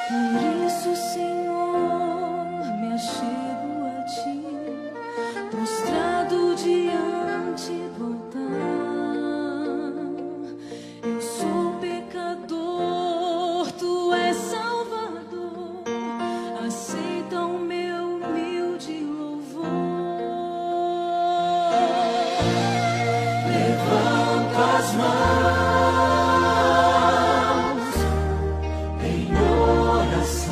Por isso, Senhor, me achego a ti, prostrado diante do altar. Eu sou pecador, tu és Salvador, aceita o meu humilde louvor. Levanto as mãos em oração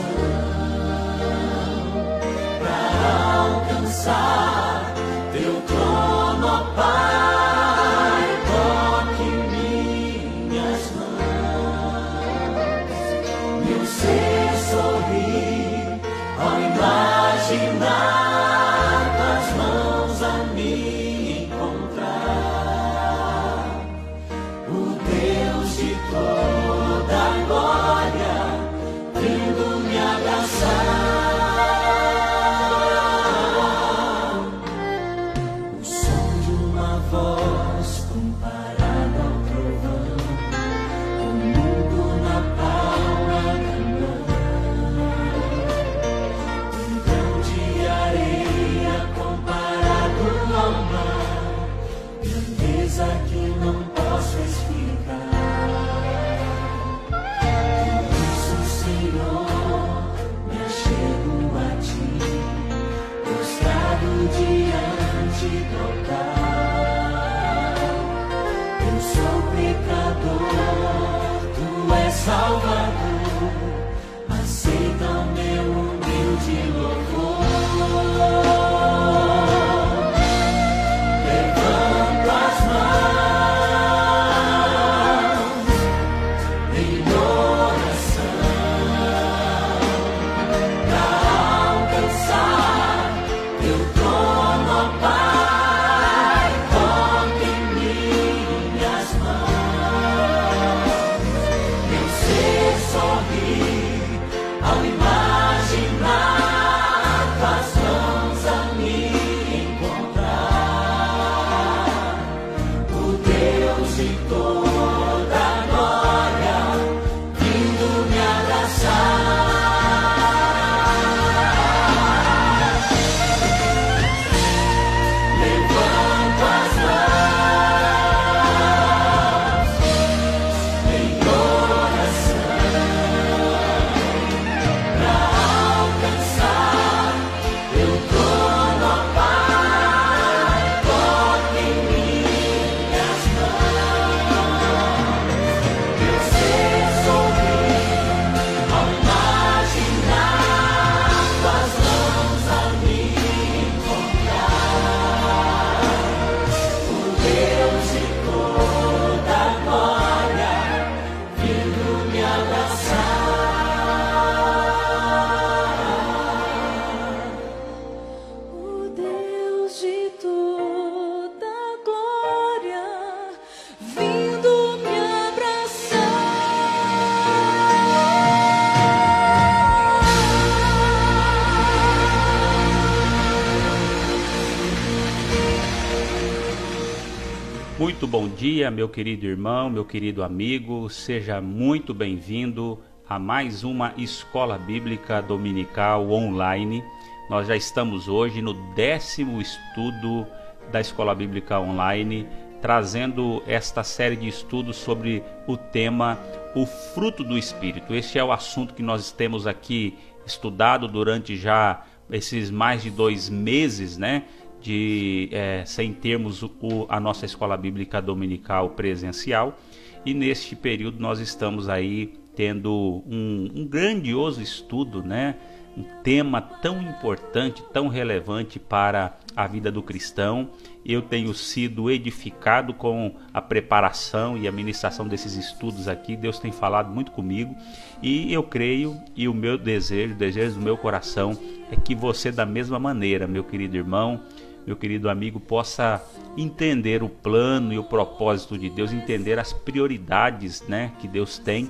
para alcançar teu trono, ó Pai. Toque minhas mãos, meu ser sorrir ao imaginar tuas mãos a me encontrar. O Deus de toda glória vindo me abraçar. O som de uma voz comparada ao trovão, o mundo na palma da mão. Um grão de areia comparado ao mar, grandeza que não posso explicar. Por isso, Senhor, me achego a ti, prostrado diante do altar. Eu sou pecador, tu és Salvador, aceita o meu humilde louvor. Levanto as mãos em oração para alcançar teu trono, ó Pai. Toque minhas mãos, meu ser sorrir ao imaginar tuas mãos a me encontrar. O Deus de toda glória vindo me abraçar. Levanto as mãos em oração para alcançar teu trono, ó Pai. Toque minhas mãos, meu ser sorrir ao imaginar tuas mãos a me encontrar. O Deus de toda glória vindo me abraçar. O Deus de toda glória vindo me abraçar. Muito bom dia, meu querido irmão, meu querido amigo. Seja muito bem-vindo a mais uma Escola Bíblica Dominical Online. Nós já estamos hoje no 10º estudo da Escola Bíblica Online, trazendo esta série de estudos sobre o tema O Fruto do Espírito. Este é o assunto que nós temos aqui estudado durante já esses mais de 2 meses, né? Sem termos a nossa Escola Bíblica Dominical presencial. E neste período nós estamos aí tendo um grandioso estudo, né? Um tema tão importante, tão relevante para a vida do cristão. Eu tenho sido edificado com a preparação e a ministração desses estudos aqui. Deus tem falado muito comigo e eu creio, e o meu desejo, o desejo do meu coração é que você, da mesma maneira, meu querido irmão, meu querido amigo, possa entender o plano e o propósito de Deus, entender as prioridades, né, que Deus tem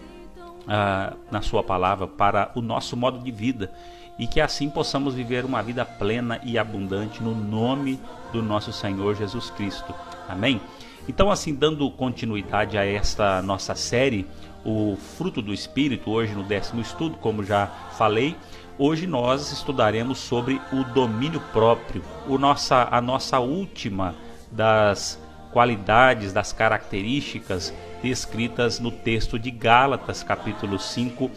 na sua palavra para o nosso modo de vida, e que assim possamos viver uma vida plena e abundante no nome do nosso Senhor Jesus Cristo. Amém? Então, assim, dando continuidade a esta nossa série, o fruto do Espírito, hoje no 10º estudo, como já falei, hoje nós estudaremos sobre o domínio próprio, a nossa última das qualidades, das características descritas no texto de Gálatas, capítulo 5,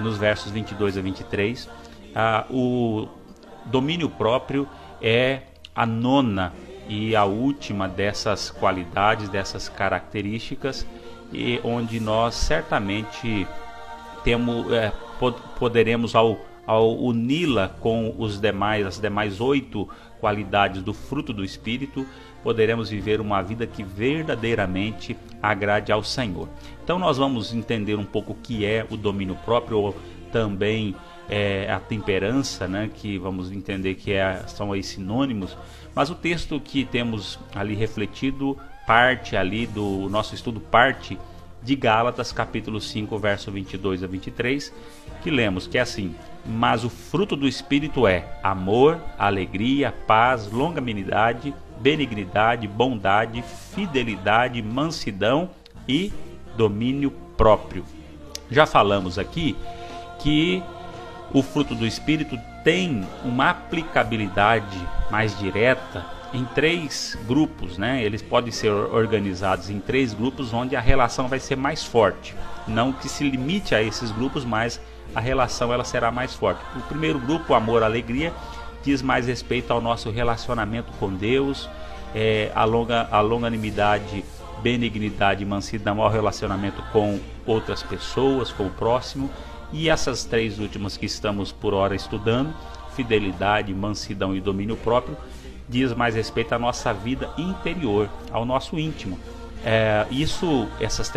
nos versos 22 a 23. O domínio próprio é a nona e a última dessas qualidades, dessas características, e onde nós certamente poderemos, ao uni-la com as demais 8 qualidades do fruto do Espírito, poderemos viver uma vida que verdadeiramente agrade ao Senhor. Então nós vamos entender um pouco o que é o domínio próprio, ou também a temperança, né, que vamos entender que são aí sinônimos, mas o texto que temos ali refletido parte ali do nosso estudo, parte de Gálatas, capítulo 5, verso 22 a 23, que lemos, que é assim: mas o fruto do Espírito é amor, alegria, paz, longanimidade, benignidade, bondade, fidelidade, mansidão e domínio próprio. Já falamos aqui que o fruto do Espírito tem uma aplicabilidade mais direta em 3 grupos, né? Eles podem ser organizados em 3 grupos onde a relação vai ser mais forte. Não que se limite a esses grupos, mas a relação ela será mais forte. O primeiro grupo, o amor, alegria, diz mais respeito ao nosso relacionamento com Deus, a longanimidade, benignidade e mansidão ao relacionamento com outras pessoas, com o próximo. E essas 3 últimas que estamos por hora estudando, fidelidade, mansidão e domínio próprio, diz mais respeito à nossa vida interior, ao nosso íntimo. Esses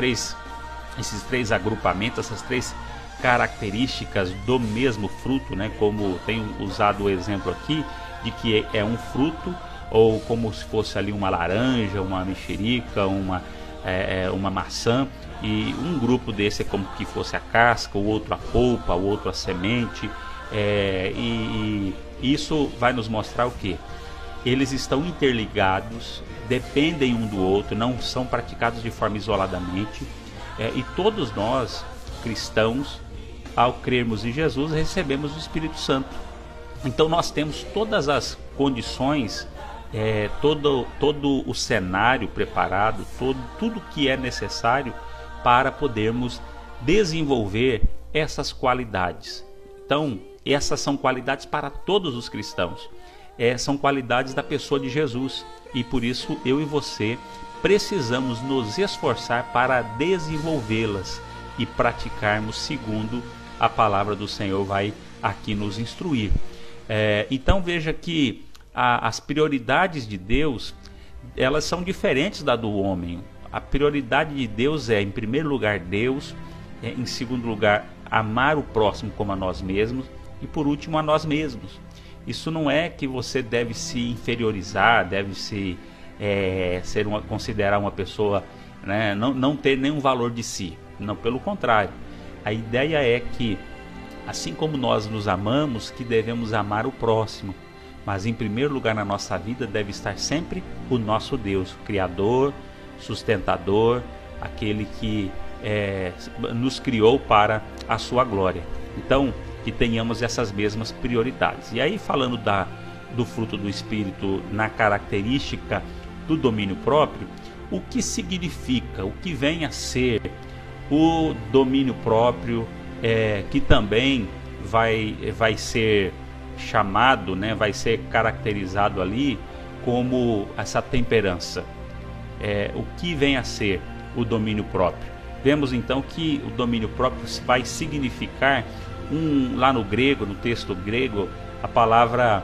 3 agrupamentos, essas 3 características do mesmo fruto, né, como tenho usado o exemplo aqui, de que é um fruto, ou como se fosse ali uma laranja, uma mexerica, uma maçã, e um grupo desse é como que fosse a casca, o outro a polpa, o outro a semente, e isso vai nos mostrar o quê? Eles estão interligados, dependem um do outro, não são praticados de forma isoladamente, e todos nós, cristãos, ao crermos em Jesus, recebemos o Espírito Santo. Então nós temos todas as condições, todo o cenário preparado, tudo que é necessário para podermos desenvolver essas qualidades. Então, essas são qualidades para todos os cristãos. São qualidades da pessoa de Jesus. E por isso eu e você precisamos nos esforçar para desenvolvê-las e praticarmos segundo a palavra do Senhor vai aqui nos instruir. Então veja que as prioridades de Deus, elas são diferentes da do homem. A prioridade de Deus em primeiro lugar, Deus, em segundo lugar, amar o próximo como a nós mesmos, e por último, a nós mesmos. Isso não é que você deve se inferiorizar, deve considerar uma pessoa, né, não ter nenhum valor de si. Não, pelo contrário. A ideia é que, assim como nós nos amamos, que devemos amar o próximo. Mas em primeiro lugar na nossa vida deve estar sempre o nosso Deus, Criador, sustentador, aquele que nos criou para a sua glória. Então, que tenhamos essas mesmas prioridades. E aí, falando do fruto do Espírito na característica do domínio próprio, o que significa, o que vem a ser o domínio próprio, que também vai ser chamado, né, vai ser caracterizado ali como essa temperança. O que vem a ser o domínio próprio? Vemos então que o domínio próprio vai significar, lá no grego, no texto grego, a palavra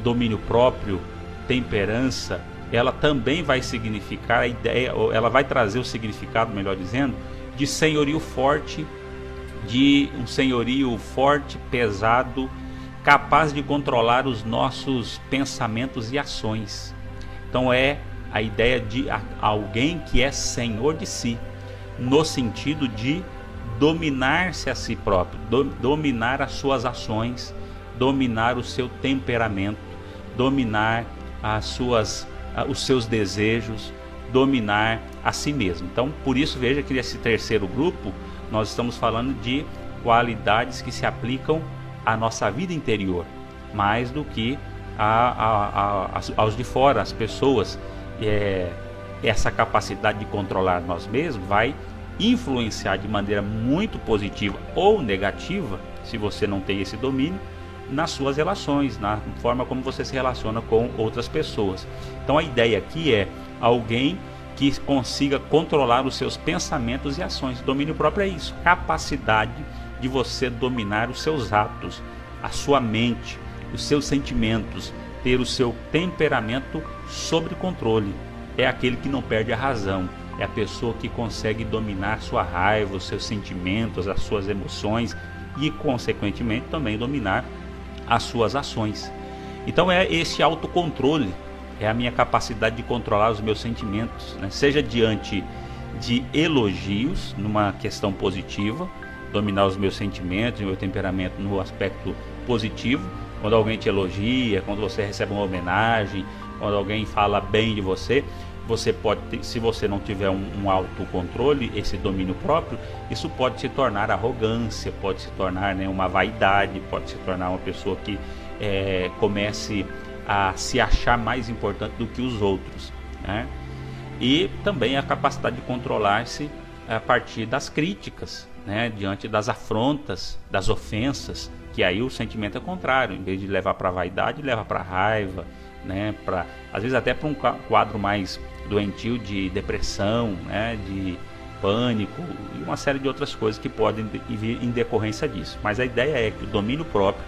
domínio próprio, temperança, ela também vai significar a ideia, ou ela vai trazer o significado, melhor dizendo, de senhorio forte, pesado, capaz de controlar os nossos pensamentos e ações. Então é a ideia de alguém que é senhor de si, no sentido de dominar-se a si próprio, dominar as suas ações, dominar o seu temperamento, dominar os seus desejos, dominar a si mesmo. Então, por isso, veja que nesse terceiro grupo nós estamos falando de qualidades que se aplicam à nossa vida interior, mais do que aos de fora, as pessoas. Essa capacidade de controlar nós mesmos vai influenciar de maneira muito positiva ou negativa, se você não tem esse domínio, nas suas relações, na forma como você se relaciona com outras pessoas. Então a ideia aqui é alguém que consiga controlar os seus pensamentos e ações. Domínio próprio é isso, capacidade de você dominar os seus atos, a sua mente, os seus sentimentos, ter o seu temperamento sob controle. É aquele que não perde a razão, é a pessoa que consegue dominar sua raiva, os seus sentimentos, as suas emoções e, consequentemente, também dominar as suas ações. Então é esse autocontrole, é a minha capacidade de controlar os meus sentimentos, né? Seja diante de elogios, numa questão positiva, dominar os meus sentimentos e meu temperamento no aspecto positivo, quando alguém te elogia, quando você recebe uma homenagem, quando alguém fala bem de você, você pode, se você não tiver um autocontrole, esse domínio próprio, isso pode se tornar arrogância, pode se tornar, né, uma vaidade, pode se tornar uma pessoa que comece a se achar mais importante do que os outros, né? E também a capacidade de controlar-se a partir das críticas, né, diante das afrontas, das ofensas, que aí o sentimento é contrário, em vez de levar para a vaidade, leva para a raiva, né, às vezes até para um quadro mais doentio de depressão, né, de pânico e uma série de outras coisas que podem vir em decorrência disso. Mas a ideia é que o domínio próprio,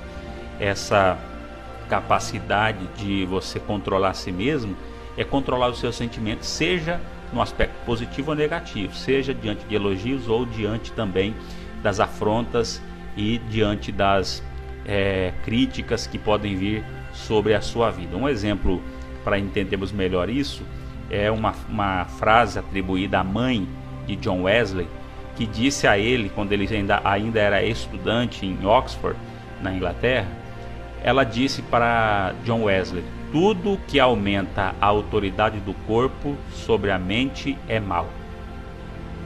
essa capacidade de você controlar a si mesmo, é controlar os seus sentimentos, seja no aspecto positivo ou negativo, seja diante de elogios ou diante também das afrontas e diante das críticas que podem vir sobre a sua vida. Um exemplo para entendermos melhor isso é uma frase atribuída à mãe de John Wesley, que disse a ele, quando ele ainda era estudante em Oxford, na Inglaterra. Ela disse para John Wesley: tudo que aumenta a autoridade do corpo sobre a mente é mal.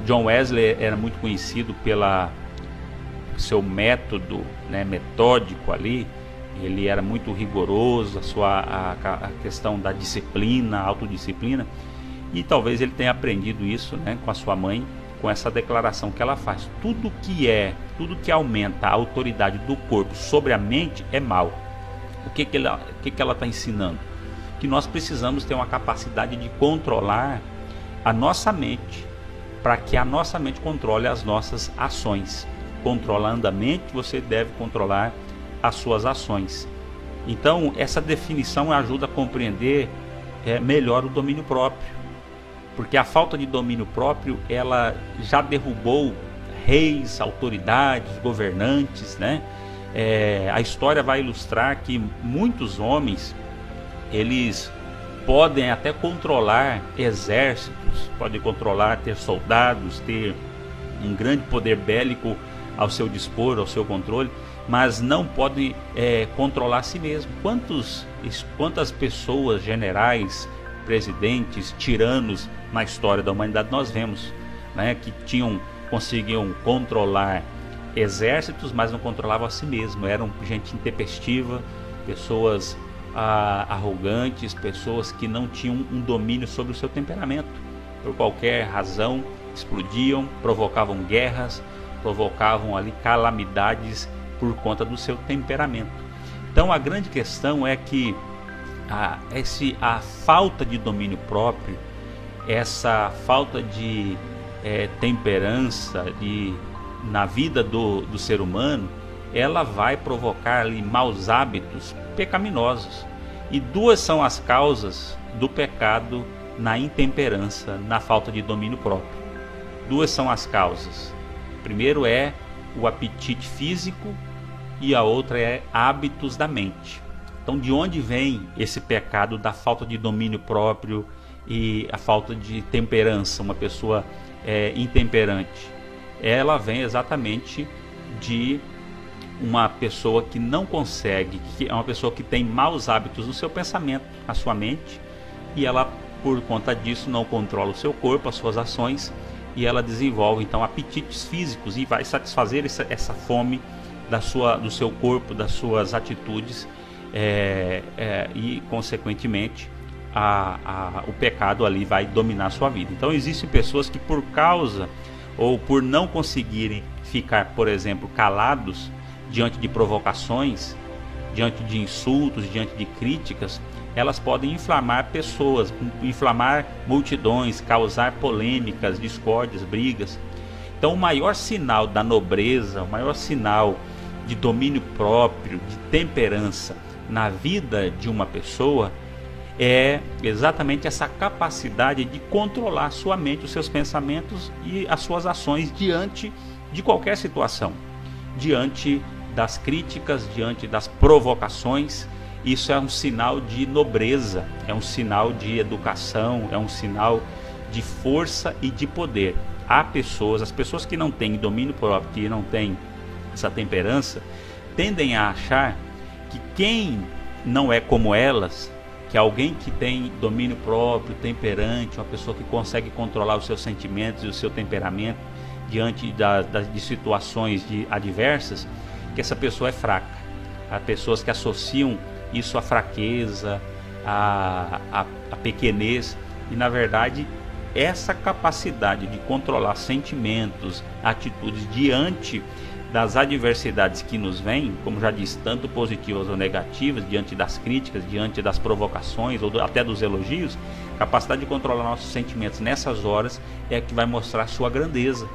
John Wesley era muito conhecido pelo seu método, né, metódico ali. Ele era muito rigoroso, a questão da disciplina, a autodisciplina, e talvez ele tenha aprendido isso, né, com a sua mãe, com essa declaração que ela faz: tudo que aumenta a autoridade do corpo sobre a mente é mal. O que ela está ensinando? Que nós precisamos ter uma capacidade de controlar a nossa mente, para que a nossa mente controle as nossas ações. Controlando a mente, você deve controlar as suas ações. Então, essa definição ajuda a compreender melhor o domínio próprio, porque a falta de domínio próprio, ela já derrubou reis, autoridades, governantes, né? A história vai ilustrar que muitos homens, eles podem até controlar exércitos, podem controlar, ter soldados, ter um grande poder bélico ao seu dispor, ao seu controle, mas não podem controlar a si mesmo. Quantas pessoas, generais, presidentes, tiranos na história da humanidade nós vemos, né, que conseguiam controlar exércitos, mas não controlavam a si mesmo. Eram gente intempestiva, pessoas arrogantes, pessoas que não tinham um domínio sobre o seu temperamento. Por qualquer razão, explodiam, provocavam guerras, provocavam ali calamidades por conta do seu temperamento. Então a grande questão é que a falta de domínio próprio, essa falta de temperança na vida do ser humano, ela vai provocar ali maus hábitos pecaminosos. E duas são as causas do pecado na intemperança, na falta de domínio próprio. Duas são as causas. Primeiro é o apetite físico e a outra é hábitos da mente. Então, de onde vem esse pecado da falta de domínio próprio e a falta de temperança? Uma pessoa intemperante, ela vem exatamente de uma pessoa que não consegue, que é uma pessoa que tem maus hábitos no seu pensamento, na sua mente, e ela por conta disso não controla o seu corpo, as suas ações, e ela desenvolve então apetites físicos e vai satisfazer essa fome do seu corpo, das suas atitudes, e consequentemente o pecado ali vai dominar a sua vida. Então existem pessoas que, por causa ou por não conseguirem ficar, por exemplo, calados diante de provocações, diante de insultos, diante de críticas, elas podem inflamar pessoas, inflamar multidões, causar polêmicas, discórdias, brigas. Então o maior sinal da nobreza, o maior sinal de domínio próprio, de temperança na vida de uma pessoa é exatamente essa capacidade de controlar sua mente, os seus pensamentos e as suas ações diante de qualquer situação, diante das críticas, diante das provocações. Isso é um sinal de nobreza, é um sinal de educação, é um sinal de força e de poder. Há pessoas, as pessoas que não têm domínio próprio, que não têm essa temperança, tendem a achar que quem não é como elas, que alguém que tem domínio próprio, temperante, uma pessoa que consegue controlar os seus sentimentos e o seu temperamento diante de situações adversas, que essa pessoa é fraca. Há pessoas que associam isso à fraqueza, à pequenez, e na verdade essa capacidade de controlar sentimentos, atitudes diante das adversidades que nos vêm, como já disse, tanto positivas ou negativas, diante das críticas, diante das provocações ou até dos elogios, a capacidade de controlar nossos sentimentos nessas horas é a que vai mostrar a sua grandeza,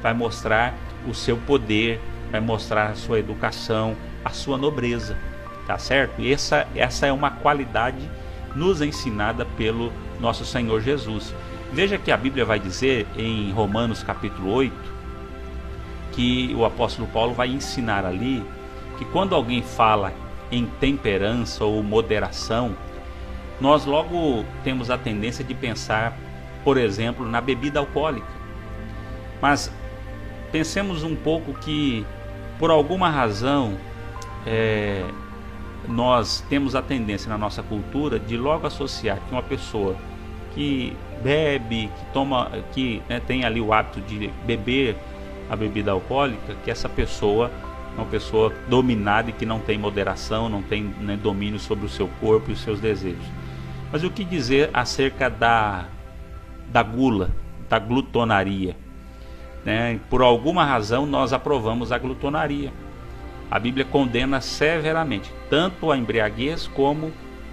vai mostrar o seu poder, vai mostrar a sua educação, a sua nobreza, tá certo? E essa é uma qualidade nos ensinada pelo nosso Senhor Jesus. Veja que a Bíblia vai dizer em Romanos capítulo 8, que o apóstolo Paulo vai ensinar ali que quando alguém fala em temperança ou moderação, nós logo temos a tendência de pensar, por exemplo, na bebida alcoólica. Mas pensemos um pouco que, por alguma razão, nós temos a tendência na nossa cultura de logo associar que uma pessoa que bebe, que tem ali o hábito de beber a bebida alcoólica, que essa pessoa é uma pessoa dominada e que não tem moderação, não tem domínio sobre o seu corpo e os seus desejos. Mas o que dizer acerca da gula, da glutonaria? Por alguma razão nós aprovamos a glutonaria. A Bíblia condena severamente tanto a embriaguez como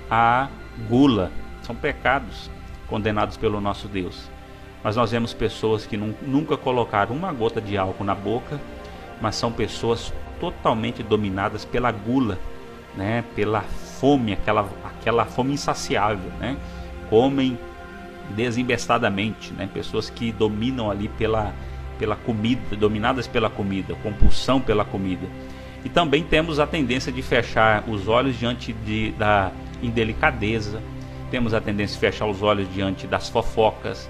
a gula. São pecados condenados pelo nosso Deus. Mas nós vemos pessoas que nunca colocaram uma gota de álcool na boca, mas são pessoas totalmente dominadas pela gula, pela fome, aquela fome insaciável, comem desembestadamente, pessoas que dominam ali pela comida, dominadas pela comida, compulsão pela comida. E também temos a tendência de fechar os olhos diante da indelicadeza, temos a tendência de fechar os olhos diante das fofocas,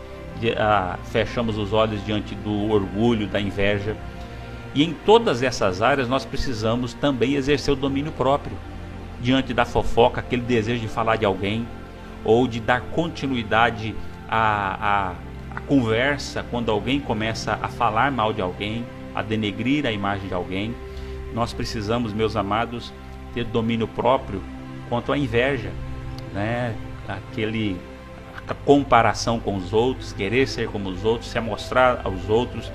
fechamos os olhos diante do orgulho, da inveja. E em todas essas áreas nós precisamos também exercer o domínio próprio diante da fofoca, aquele desejo de falar de alguém ou de dar continuidade à conversa quando alguém começa a falar mal de alguém, a denegrir a imagem de alguém. Nós precisamos, meus amados, ter domínio próprio quanto à inveja, a comparação com os outros, querer ser como os outros, se amostrar aos outros,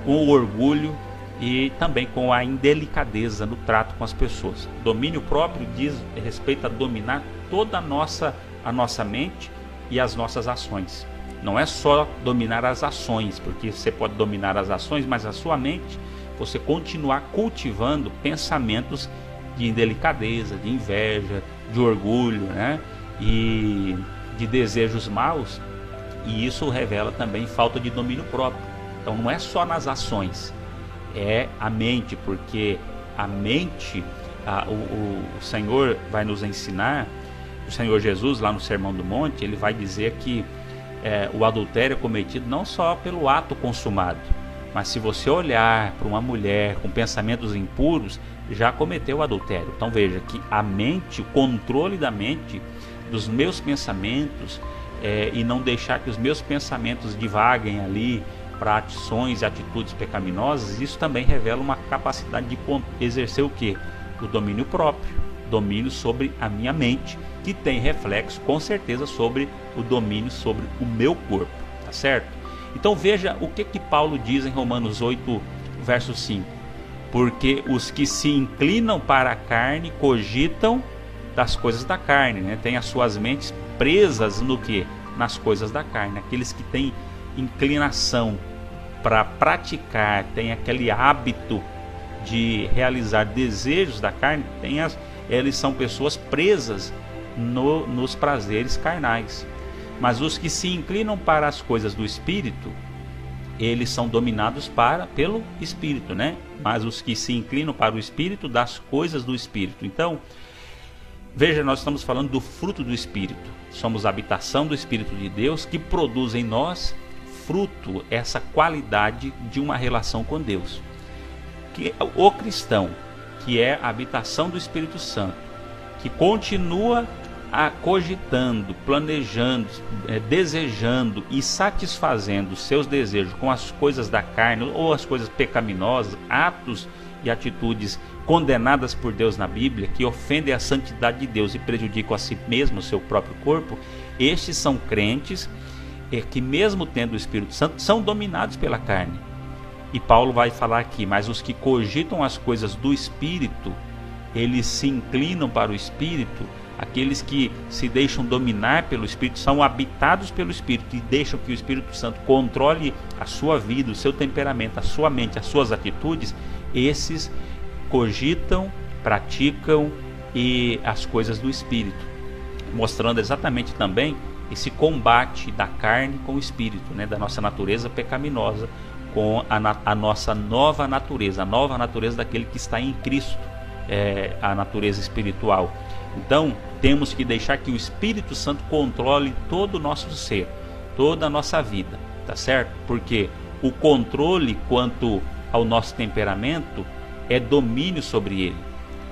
com o orgulho e também com a indelicadeza no trato com as pessoas. Domínio próprio diz respeito a dominar toda a nossa mente e as nossas ações. Não é só dominar as ações, porque você pode dominar as ações, mas a sua mente, você continuar cultivando pensamentos de indelicadeza, de inveja, de orgulho, e de desejos maus, e isso revela também falta de domínio próprio. Então não é só nas ações, é a mente, porque a mente, o Senhor vai nos ensinar, o Senhor Jesus lá no Sermão do Monte, ele vai dizer que o adultério é cometido não só pelo ato consumado, mas se você olhar para uma mulher com pensamentos impuros, já cometeu o adultério. Então veja que a mente, o controle da mente, dos meus pensamentos, e não deixar que os meus pensamentos divaguem ali para ações e atitudes pecaminosas, isso também revela uma capacidade de exercer o quê? O domínio próprio, domínio sobre a minha mente, que tem reflexo com certeza sobre o domínio sobre o meu corpo, tá certo? Então veja o que Paulo diz em Romanos 8, verso 5. Porque os que se inclinam para a carne cogitam das coisas da carne, né? Tem as suas mentes presas no que? Nas coisas da carne. Aqueles que têm inclinação para praticar, têm aquele hábito de realizar desejos da carne, eles são pessoas presas nos prazeres carnais. Mas os que se inclinam para as coisas do Espírito, eles são dominados pelo Espírito, né? Mas os que se inclinam para o Espírito, das coisas do Espírito. Então, veja, nós estamos falando do fruto do Espírito. Somos a habitação do Espírito de Deus, que produz em nós fruto, essa qualidade de uma relação com Deus. Que o cristão, que é a habitação do Espírito Santo, que continua cogitando, planejando, desejando e satisfazendo os seus desejos com as coisas da carne ou as coisas pecaminosas, atos e atitudes condenadas por Deus na Bíblia, que ofendem a santidade de Deus e prejudicam a si mesmo, o seu próprio corpo, estes são crentes que, mesmo tendo o Espírito Santo, são dominados pela carne. E Paulo vai falar aqui, mas os que cogitam as coisas do Espírito, eles se inclinam para o Espírito. Aqueles que se deixam dominar pelo Espírito são habitados pelo Espírito e deixam que o Espírito Santo controle a sua vida, o seu temperamento, a sua mente, as suas atitudes. Esses cogitam, praticam as coisas do Espírito, mostrando exatamente também esse combate da carne com o Espírito, né, da nossa natureza pecaminosa com a nossa nova natureza, a nova natureza daquele que está em Cristo, a natureza espiritual. Então, temos que deixar que o Espírito Santo controle todo o nosso ser, toda a nossa vida, tá certo? Porque o controle quanto ao nosso temperamento é domínio sobre ele.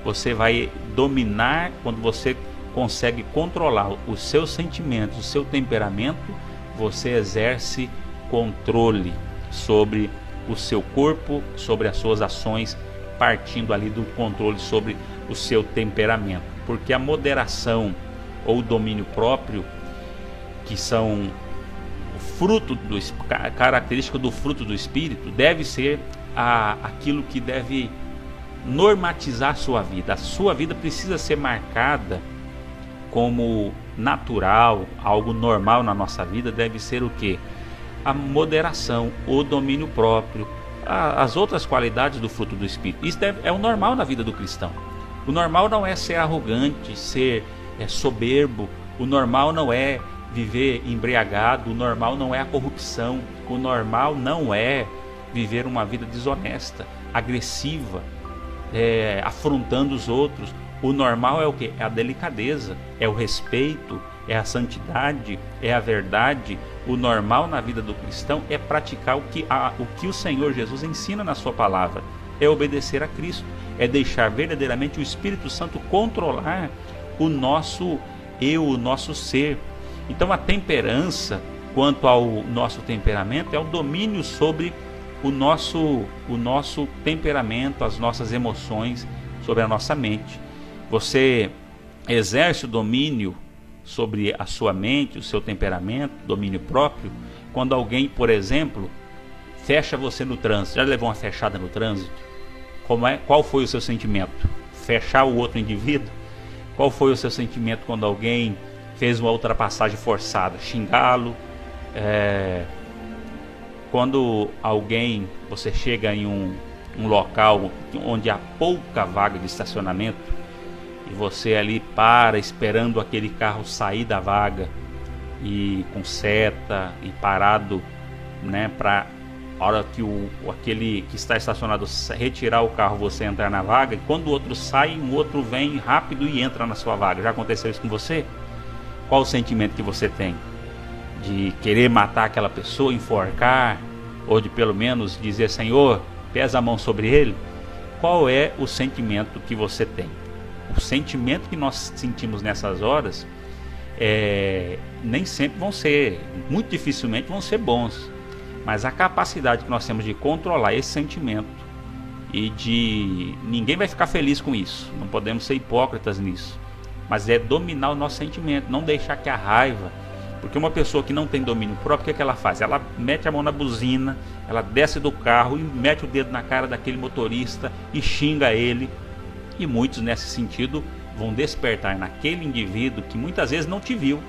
Você vai dominar quando você consegue controlar os seus sentimentos, o seu temperamento, você exerce controle sobre o seu corpo, sobre as suas ações, partindo ali do controle sobre o seu temperamento. Porque a moderação ou o domínio próprio, que são característica do fruto do Espírito, deve ser aquilo que deve normatizar a sua vida. A sua vida precisa ser marcada como natural, algo normal na nossa vida. Deve ser o quê? A moderação, o domínio próprio, as outras qualidades do fruto do Espírito. Isso é o normal na vida do cristão. O normal não é ser arrogante, ser soberbo. O normal não é viver embriagado. O normal não é a corrupção. O normal não é viver uma vida desonesta, agressiva, afrontando os outros. O normal é o quê? É a delicadeza, é o respeito, é a santidade, é a verdade. O normal na vida do cristão é praticar o que o Senhor Jesus ensina na sua palavra. É obedecer a Cristo, é deixar verdadeiramente o Espírito Santo controlar o nosso eu, o nosso ser. Então a temperança, quanto ao nosso temperamento, é o domínio sobre o nosso temperamento, as nossas emoções, sobre a nossa mente. Você exerce o domínio sobre a sua mente, o seu temperamento, domínio próprio, quando alguém, por exemplo, fecha você no trânsito. Já levou uma fechada no trânsito? Qual foi o seu sentimento? Fechar o outro indivíduo? Qual foi o seu sentimento quando alguém fez uma ultrapassagem forçada? Xingá-lo? Quando você chega em um local onde há pouca vaga de estacionamento e você ali para esperando aquele carro sair da vaga e com seta e parado, né, para a hora que aquele que está estacionado retirar o carro, você entrar na vaga, e quando o outro sai, um outro vem rápido e entra na sua vaga. Já aconteceu isso com você? Qual o sentimento que você tem? De querer matar aquela pessoa, enforcar, ou de pelo menos dizer: Senhor, pesa a mão sobre ele? Qual é o sentimento que você tem? O sentimento que nós sentimos nessas horas nem sempre vão ser, muito dificilmente vão ser bons, mas a capacidade que nós temos de controlar esse sentimento e ninguém vai ficar feliz com isso, não podemos ser hipócritas nisso, mas é dominar o nosso sentimento, não deixar que a raiva, porque uma pessoa que não tem domínio próprio, o que ela faz? Ela mete a mão na buzina, ela desce do carro e mete o dedo na cara daquele motorista e xinga ele, e muitos nesse sentido vão despertar naquele indivíduo que muitas vezes não te viu.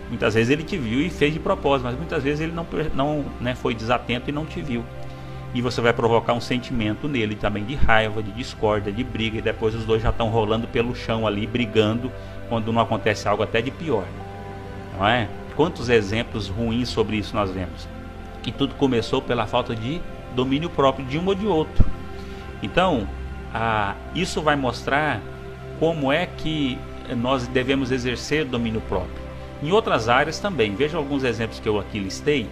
Muitas vezes ele te viu e fez de propósito, mas muitas vezes ele não foi desatento e não te viu. E você vai provocar um sentimento nele também de raiva, de discórdia, de briga, e depois os dois já estão rolando pelo chão ali, brigando, quando não acontece algo até de pior. Não é? Quantos exemplos ruins sobre isso nós vemos? Que tudo começou pela falta de domínio próprio de um ou de outro. Então, isso vai mostrar como é que nós devemos exercer domínio próprio. Em outras áreas também, veja alguns exemplos que eu aqui listei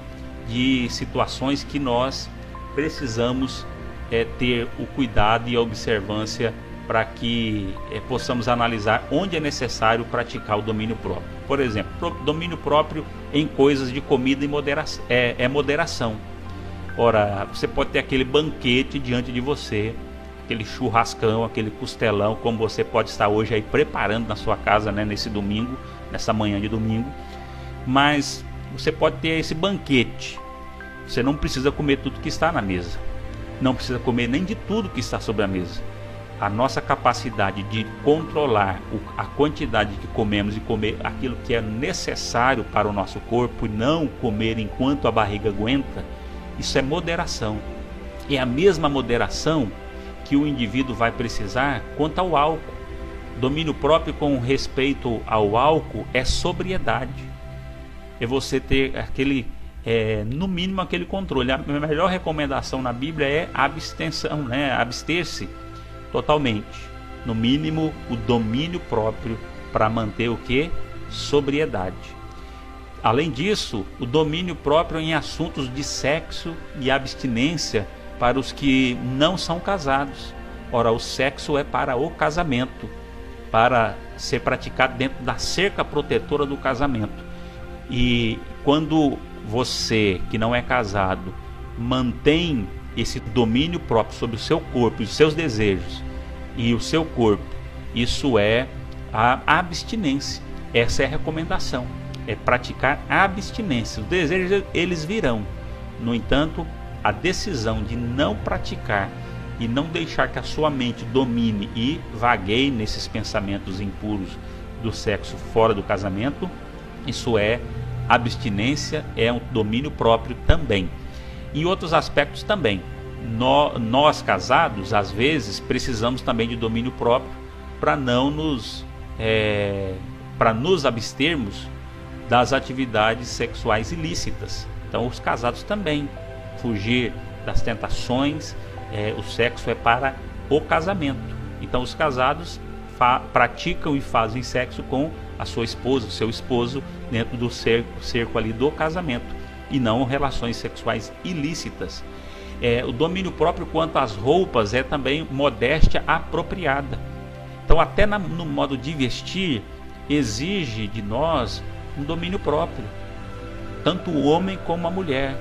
de situações que nós precisamos ter o cuidado e a observância para que possamos analisar onde é necessário praticar o domínio próprio. Por exemplo, domínio próprio em coisas de comida e moderação. Ora, você pode ter aquele banquete diante de você, aquele churrascão, aquele costelão, como você pode estar hoje aí preparando na sua casa, né, nesse domingo, nessa manhã de domingo. Mas você pode ter esse banquete. Você não precisa comer tudo que está na mesa. Não precisa comer nem de tudo que está sobre a mesa. A nossa capacidade de controlar a quantidade que comemos e comer aquilo que é necessário para o nosso corpo e não comer enquanto a barriga aguenta, isso é moderação. É a mesma moderação que o indivíduo vai precisar quanto ao álcool. Domínio próprio com respeito ao álcool é sobriedade. É você ter no mínimo aquele controle. A melhor recomendação na Bíblia é a abstenção, né? Abster-se totalmente. No mínimo o domínio próprio para manter o que? Sobriedade. Além disso, o domínio próprio em assuntos de sexo e abstinência para os que não são casados. Ora, o sexo é para o casamento, para ser praticado dentro da cerca protetora do casamento. E quando você, que não é casado, mantém esse domínio próprio sobre o seu corpo, os seus desejos e o seu corpo, isso é a abstinência. Essa é a recomendação, é praticar a abstinência. Os desejos, eles virão. No entanto, a decisão de não praticar e não deixar que a sua mente domine e vagueie nesses pensamentos impuros do sexo fora do casamento, isso é abstinência, é um domínio próprio também. Em outros aspectos também, nós casados, às vezes, precisamos também de domínio próprio para nos abstermos das atividades sexuais ilícitas. Então, os casados também, fugir das tentações, o sexo é para o casamento. Então, os casados praticam e fazem sexo com a sua esposa, o seu esposo, dentro do cerco ali do casamento, e não relações sexuais ilícitas. O domínio próprio quanto às roupas é também modéstia apropriada. Então, até no modo de vestir, exige de nós um domínio próprio, tanto o homem como a mulher.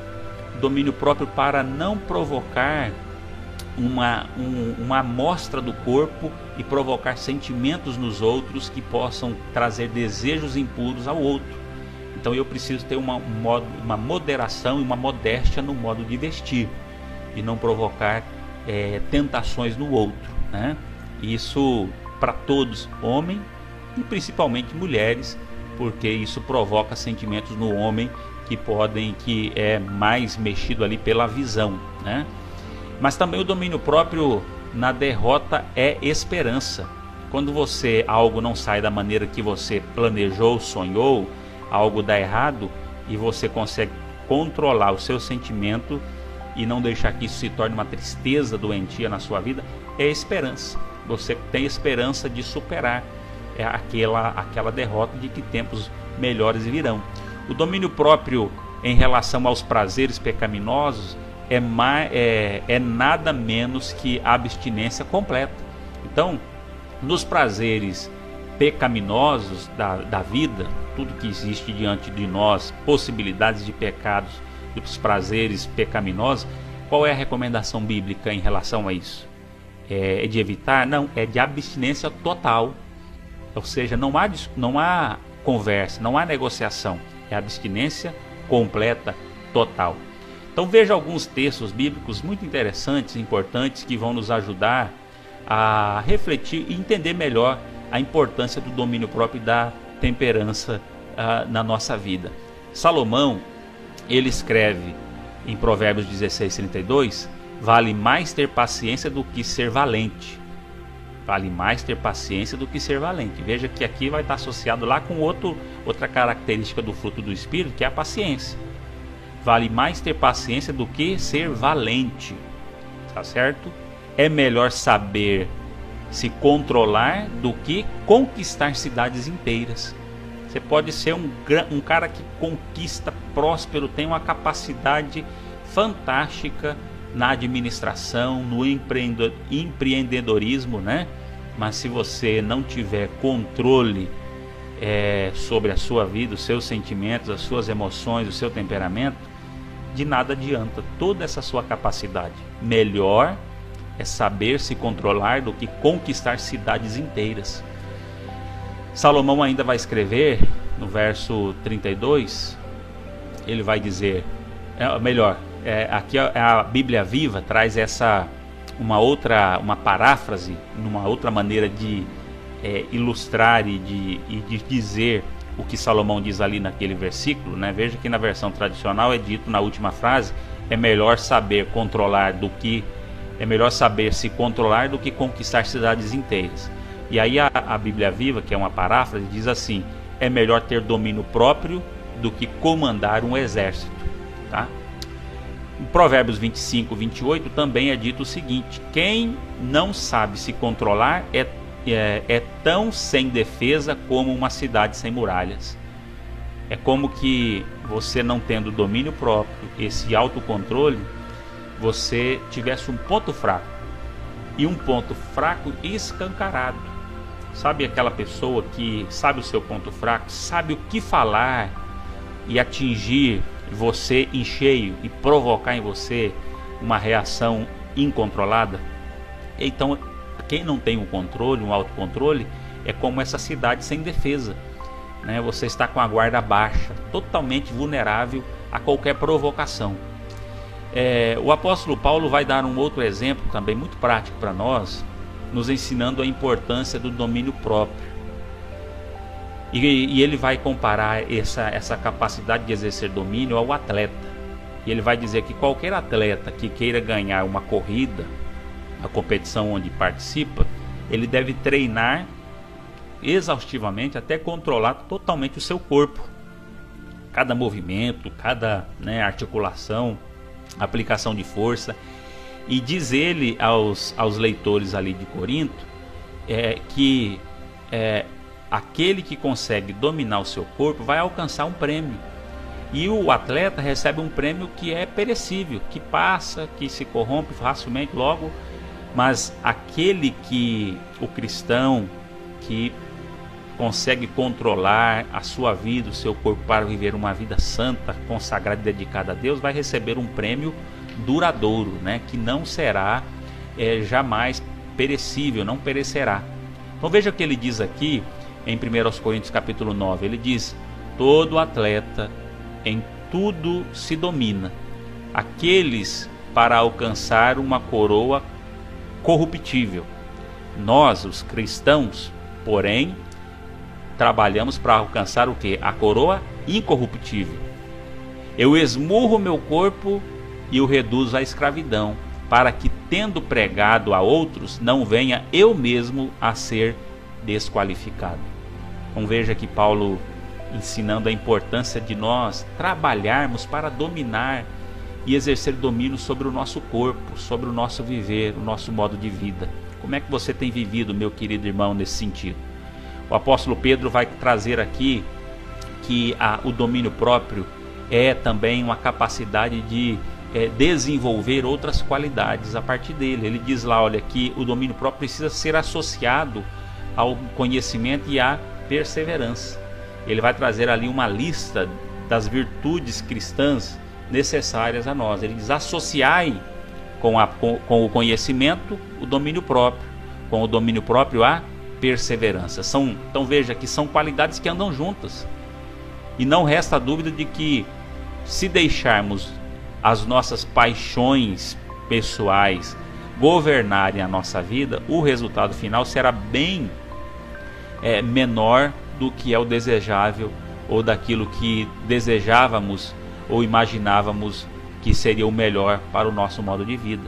Domínio próprio para não provocar uma amostra do corpo e provocar sentimentos nos outros que possam trazer desejos impuros ao outro. Então eu preciso ter uma moderação e uma modéstia no modo de vestir e não provocar tentações no outro, né? Isso para todos, homem e principalmente mulheres, porque isso provoca sentimentos no homem que é mais mexido ali pela visão, né? Mas também o domínio próprio na derrota é esperança. Quando algo não sai da maneira que você planejou, sonhou, algo dá errado e você consegue controlar o seu sentimento e não deixar que isso se torne uma tristeza doentia na sua vida, é esperança. Você tem esperança de superar aquela derrota, de que tempos melhores virão. O domínio próprio em relação aos prazeres pecaminosos é nada menos que a abstinência completa. Então, nos prazeres pecaminosos da vida, tudo que existe diante de nós, possibilidades de pecados, dos prazeres pecaminosos, qual é a recomendação bíblica em relação a isso? É de evitar? Não, é de abstinência total. Ou seja, não há conversa, não há negociação, é abstinência completa, total. Então veja alguns textos bíblicos muito interessantes, importantes, que vão nos ajudar a refletir e entender melhor a importância do domínio próprio e da temperança na nossa vida. Salomão, ele escreve em Provérbios 16:32, vale mais ter paciência do que ser valente. Vale mais ter paciência do que ser valente. Veja que aqui vai estar associado lá com outra característica do fruto do Espírito, que é a paciência. Vale mais ter paciência do que ser valente. Tá certo? É melhor saber se controlar do que conquistar cidades inteiras. Você pode ser um cara que conquista, próspero, tem uma capacidade fantástica na administração, no empreendedorismo, né? Mas se você não tiver controle sobre a sua vida, os seus sentimentos, as suas emoções, o seu temperamento, de nada adianta toda essa sua capacidade. Melhor é saber se controlar do que conquistar cidades inteiras. Salomão ainda vai escrever no verso 32, ele vai dizer, aqui a Bíblia Viva traz uma paráfrase, uma outra maneira de ilustrar e de dizer o que Salomão diz ali naquele versículo, né? Veja que na versão tradicional é dito na última frase, é melhor saber se controlar do que conquistar cidades inteiras. E aí a Bíblia Viva, que é uma paráfrase, diz assim, é melhor ter domínio próprio do que comandar um exército, tá? Em Provérbios 25:28 também é dito o seguinte, quem não sabe se controlar é tão sem defesa como uma cidade sem muralhas. É como que você, não tendo domínio próprio, esse autocontrole, você tivesse um ponto fraco, e um ponto fraco escancarado. Sabe aquela pessoa que sabe o seu ponto fraco, sabe o que falar e atingir você em cheio e provocar em você uma reação incontrolada? Então, quem não tem um controle, um autocontrole, é como essa cidade sem defesa, né? Você está com a guarda baixa, totalmente vulnerável a qualquer provocação. O apóstolo Paulo vai dar um outro exemplo também muito prático para nós, nos ensinando a importância do domínio próprio. E ele vai comparar essa capacidade de exercer domínio ao atleta. E ele vai dizer que qualquer atleta que queira ganhar uma corrida, a competição onde participa, ele deve treinar exaustivamente até controlar totalmente o seu corpo. Cada movimento, cada articulação, aplicação de força. E diz ele aos leitores ali de Corinto que aquele que consegue dominar o seu corpo vai alcançar um prêmio. E o atleta recebe um prêmio que é perecível, que passa, que se corrompe facilmente logo. Mas o cristão que consegue controlar a sua vida, o seu corpo, para viver uma vida santa, consagrada e dedicada a Deus, vai receber um prêmio duradouro, né? Que não será jamais perecível, não perecerá. Então veja o que ele diz aqui em 1 Coríntios capítulo 9, ele diz, todo atleta em tudo se domina, aqueles para alcançar uma coroa corruptível. Nós, os cristãos, porém, trabalhamos para alcançar o quê? A coroa incorruptível. Eu esmurro meu corpo e o reduzo à escravidão, para que, tendo pregado a outros, não venha eu mesmo a ser desqualificado. Então veja que Paulo ensinando a importância de nós trabalharmos para dominar e exercer domínio sobre o nosso corpo, sobre o nosso viver, o nosso modo de vida. Como é que você tem vivido, meu querido irmão, nesse sentido? O apóstolo Pedro vai trazer aqui que o domínio próprio é também uma capacidade de desenvolver outras qualidades a partir dele. Ele diz lá, olha, que o domínio próprio precisa ser associado ao conhecimento e à perseverança. Ele vai trazer ali uma lista das virtudes cristãs necessárias a nós. Ele diz: associai com o conhecimento o domínio próprio, com o domínio próprio a perseverança. Então veja que são qualidades que andam juntas. E não resta dúvida de que, se deixarmos as nossas paixões pessoais governarem a nossa vida, o resultado final será bem menor do que é o desejável, ou daquilo que desejávamos ou imaginávamos que seria o melhor para o nosso modo de vida.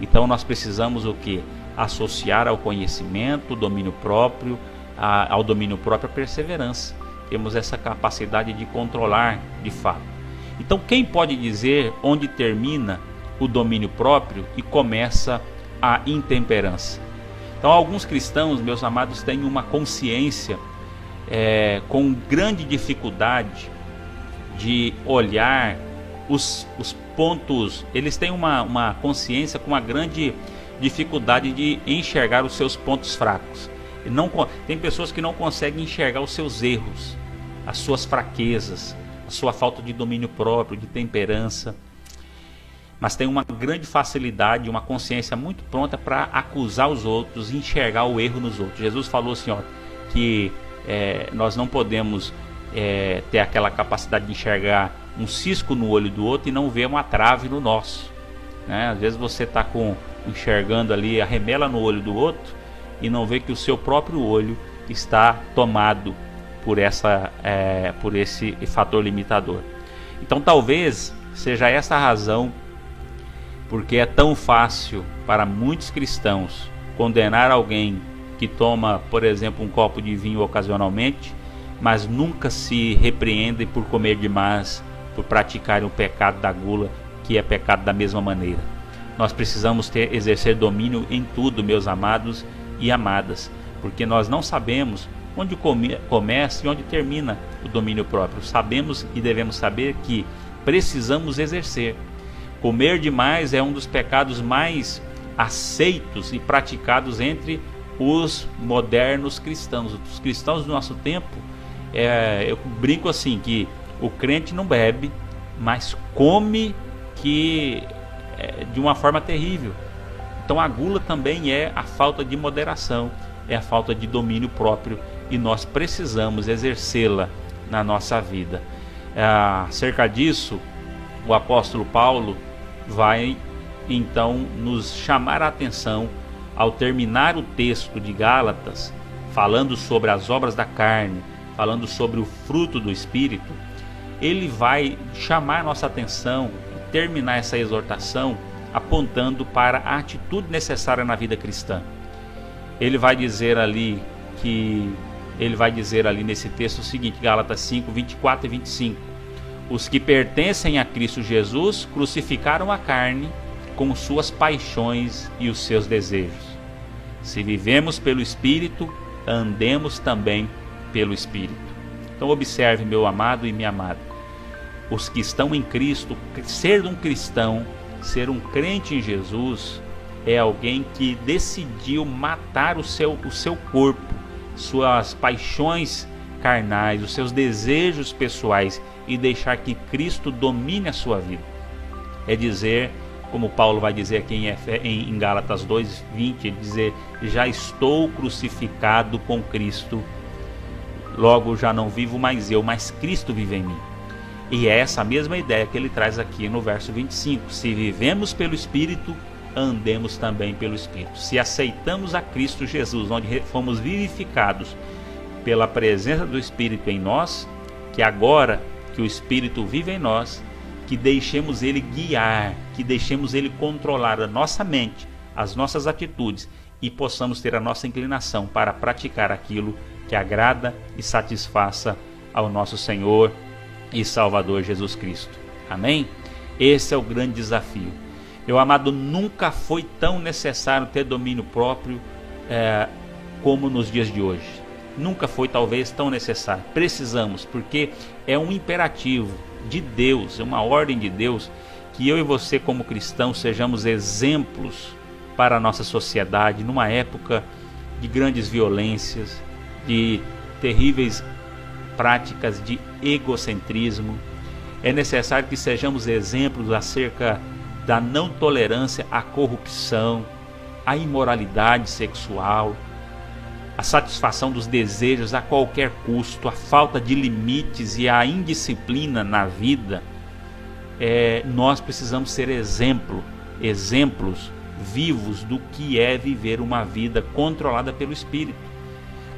Então nós precisamos o quê? Associar ao conhecimento, o domínio próprio, ao domínio próprio a perseverança. Temos essa capacidade de controlar de fato. Então quem pode dizer onde termina o domínio próprio e começa a intemperança? Então alguns cristãos, meus amados, têm uma consciência com grande dificuldade de olhar os pontos. Eles têm uma consciência com uma grande dificuldade de enxergar os seus pontos fracos. Tem pessoas que não conseguem enxergar os seus erros, as suas fraquezas, a sua falta de domínio próprio, de temperança, mas tem uma grande facilidade, uma consciência muito pronta para acusar os outros e enxergar o erro nos outros. Jesus falou assim, que nós não podemos ter aquela capacidade de enxergar um cisco no olho do outro e não ver uma trave no nosso, né? Às vezes você está enxergando ali a remela no olho do outro e não vê que o seu próprio olho está tomado por esse fator limitador. Então talvez seja essa a razão porque é tão fácil para muitos cristãos condenar alguém que toma, por exemplo, um copo de vinho ocasionalmente, mas nunca se repreendem por comer demais, por praticarem o pecado da gula, que é pecado da mesma maneira. Nós precisamos exercer domínio em tudo, meus amados e amadas, porque nós não sabemos onde começa e onde termina o domínio próprio. Sabemos e devemos saber que precisamos exercer. Comer demais é um dos pecados mais aceitos e praticados entre os modernos cristãos. Os cristãos do nosso tempo, eu brinco assim, que o crente não bebe, mas come de uma forma terrível. Então a gula também é a falta de moderação, é a falta de domínio próprio, e nós precisamos exercê-la na nossa vida. Acerca disso, o apóstolo Paulo vai então nos chamar a atenção ao terminar o texto de Gálatas, falando sobre as obras da carne, falando sobre o fruto do Espírito. Ele vai chamar a nossa atenção e terminar essa exortação apontando para a atitude necessária na vida cristã. Ele vai dizer ali nesse texto o seguinte, Gálatas 5, 24 e 25: os que pertencem a Cristo Jesus crucificaram a carne com suas paixões e os seus desejos. Se vivemos pelo Espírito, andemos também pelo Espírito. Então observe, meu amado e minha amada, os que estão em Cristo, ser um cristão, ser um crente em Jesus, é alguém que decidiu matar o seu corpo, suas paixões carnais, os seus desejos pessoais, e deixar que Cristo domine a sua vida. É dizer, como Paulo vai dizer aqui em Gálatas 2:20, ele dizer: já estou crucificado com Cristo, logo já não vivo mais eu, mas Cristo vive em mim. E é essa mesma ideia que ele traz aqui no verso 25: se vivemos pelo Espírito, andemos também pelo Espírito. Se aceitamos a Cristo Jesus, onde fomos vivificados pela presença do Espírito em nós, que agora que o Espírito vive em nós, que deixemos Ele guiar, que deixemos Ele controlar a nossa mente, as nossas atitudes, e possamos ter a nossa inclinação para praticar aquilo que agrada e satisfaça ao nosso Senhor e Salvador Jesus Cristo. Amém? Esse é o grande desafio. Meu amado, nunca foi tão necessário ter domínio próprio como nos dias de hoje. Nunca foi talvez tão necessário. Precisamos, porque é um imperativo de Deus, é uma ordem de Deus, que eu e você como cristãos sejamos exemplos para a nossa sociedade, numa época de grandes violências, de terríveis práticas de egocentrismo. É necessário que sejamos exemplos acerca da não tolerância à corrupção, à imoralidade sexual, à satisfação dos desejos a qualquer custo, a falta de limites e a indisciplina na vida. Nós precisamos ser exemplos vivos do que é viver uma vida controlada pelo Espírito.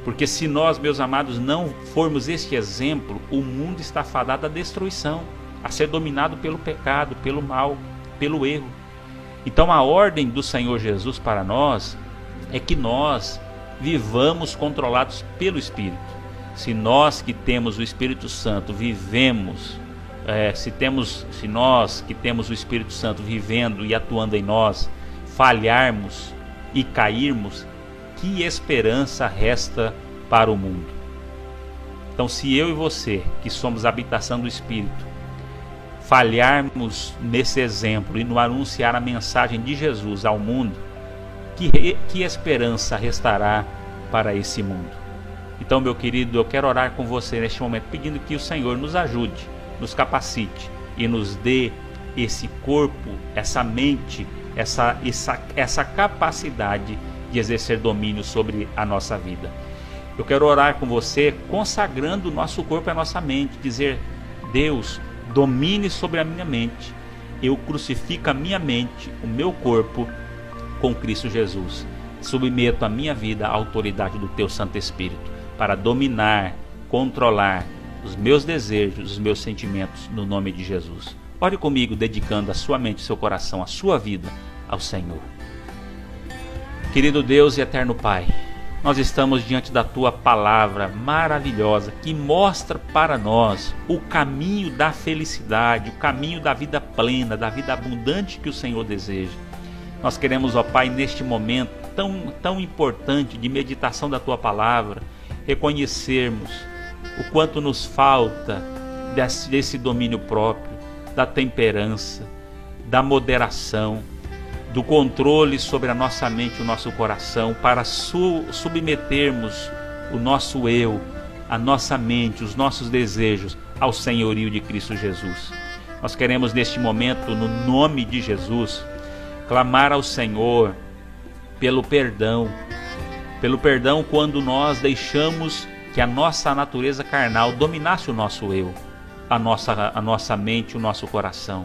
Porque se nós, meus amados, não formos este exemplo, o mundo está fadado à destruição, a ser dominado pelo pecado, pelo mal, pelo erro. Então a ordem do Senhor Jesus para nós é que nós vivamos controlados pelo Espírito. Se nós que temos o Espírito Santo vivemos, se nós que temos o Espírito Santo vivendo e atuando em nós, falharmos e cairmos, que esperança resta para o mundo? Então, se eu e você, que somos a habitação do Espírito, falharmos nesse exemplo e no anunciar a mensagem de Jesus ao mundo, que esperança restará para esse mundo? Então, meu querido, eu quero orar com você neste momento, pedindo que o Senhor nos ajude, nos capacite e nos dê esse corpo, essa mente, essa capacidade de exercer domínio sobre a nossa vida. Eu quero orar com você consagrando o nosso corpo e a nossa mente, dizer: Deus, domine sobre a minha mente, eu crucifico a minha mente, o meu corpo com Cristo Jesus, submeto a minha vida à autoridade do Teu Santo Espírito, para dominar, controlar os meus desejos, os meus sentimentos, no nome de Jesus. Ore comigo, dedicando a sua mente, o seu coração, a sua vida ao Senhor. Querido Deus e eterno Pai, nós estamos diante da Tua palavra maravilhosa, que mostra para nós o caminho da felicidade, o caminho da vida plena, da vida abundante que o Senhor deseja. Nós queremos, ó Pai, neste momento tão importante de meditação da Tua palavra, reconhecermos o quanto nos falta desse domínio próprio, da temperança, da moderação, do controle sobre a nossa mente e o nosso coração, para submetermos o nosso eu, a nossa mente, os nossos desejos ao senhorio de Cristo Jesus. Nós queremos neste momento, no nome de Jesus, clamar ao Senhor pelo perdão quando nós deixamos que a nossa natureza carnal dominasse o nosso eu, a nossa mente, o nosso coração.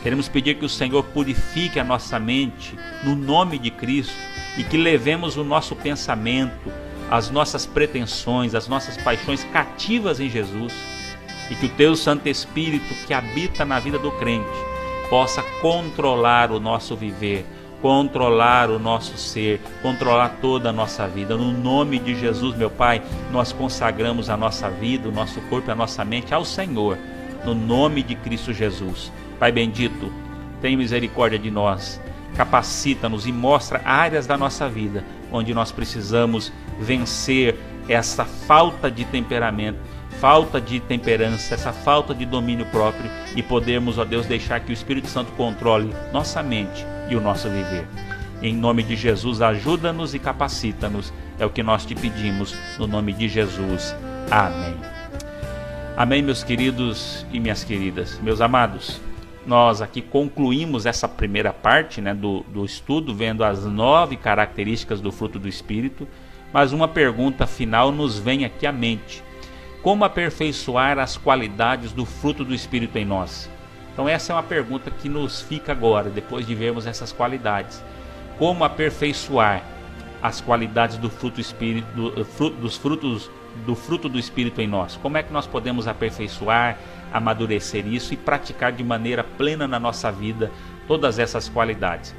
Queremos pedir que o Senhor purifique a nossa mente no nome de Cristo e que levemos o nosso pensamento, as nossas pretensões, as nossas paixões cativas em Jesus, e que o Teu Santo Espírito, que habita na vida do crente, possa controlar o nosso viver, controlar o nosso ser, controlar toda a nossa vida. No nome de Jesus, meu Pai, nós consagramos a nossa vida, o nosso corpo e a nossa mente ao Senhor, no nome de Cristo Jesus. Pai bendito, tem misericórdia de nós, capacita-nos e mostra áreas da nossa vida onde nós precisamos vencer essa falta de temperamento, falta de temperança, essa falta de domínio próprio, e podermos, ó Deus, deixar que o Espírito Santo controle nossa mente e o nosso viver. Em nome de Jesus, ajuda-nos e capacita-nos, é o que nós te pedimos, no nome de Jesus. Amém. Amém, meus queridos e minhas queridas. Meus amados, nós aqui concluímos essa primeira parte, do estudo, vendo as 9 características do fruto do Espírito, mas uma pergunta final nos vem aqui à mente: como aperfeiçoar as qualidades do fruto do Espírito em nós? Então essa é uma pergunta que nos fica agora, depois de vermos essas qualidades. Como aperfeiçoar as qualidades do fruto do Espírito, do fruto do Espírito em nós? Como é que nós podemos aperfeiçoar, amadurecer isso e praticar de maneira plena na nossa vida todas essas qualidades?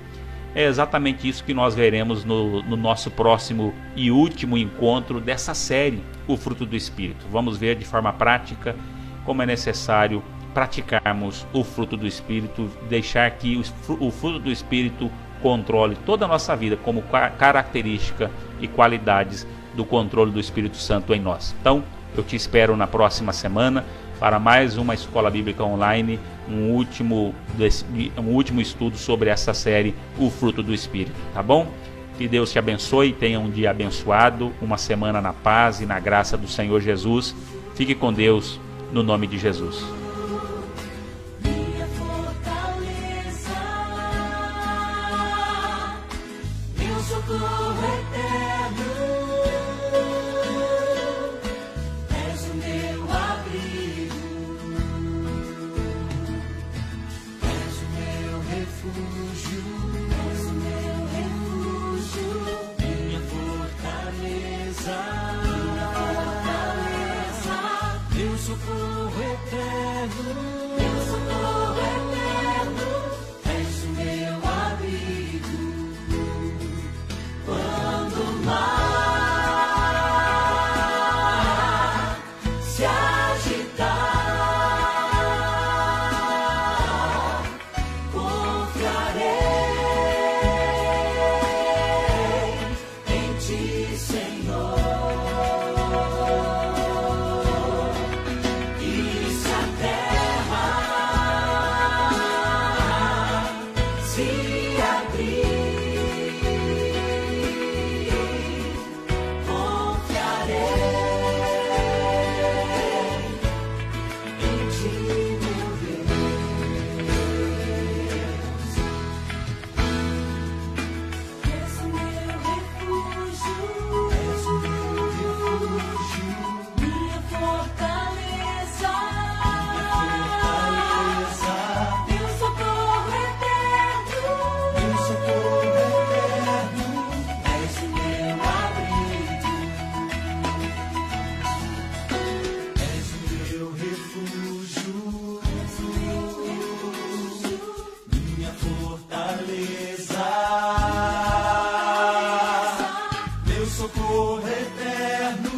É exatamente isso que nós veremos no nosso próximo e último encontro dessa série, o fruto do Espírito. Vamos ver de forma prática como é necessário praticarmos o fruto do Espírito, deixar que o fruto do Espírito controle toda a nossa vida como característica e qualidades do controle do Espírito Santo em nós. Então, eu te espero na próxima semana para mais uma Escola Bíblica Online, um último estudo sobre essa série, o fruto do Espírito, tá bom? Que Deus te abençoe, tenha um dia abençoado, uma semana na paz e na graça do Senhor Jesus. Fique com Deus, no nome de Jesus. Minha fortaleza, meu socorro eterno, és o meu abrigo, és o meu refúgio, minha fortaleza, meu socorro eterno, és o meu abrigo. Quando o mar se agitar, confiarei em ti, Senhor. E se a terra se abrir, confiarei em ti, meu Deus. És o meu refúgio, minha fortaleza, meu socorro eterno, és o meu abrigo, és o meu refúgio, minha fortaleza, meu socorro eterno,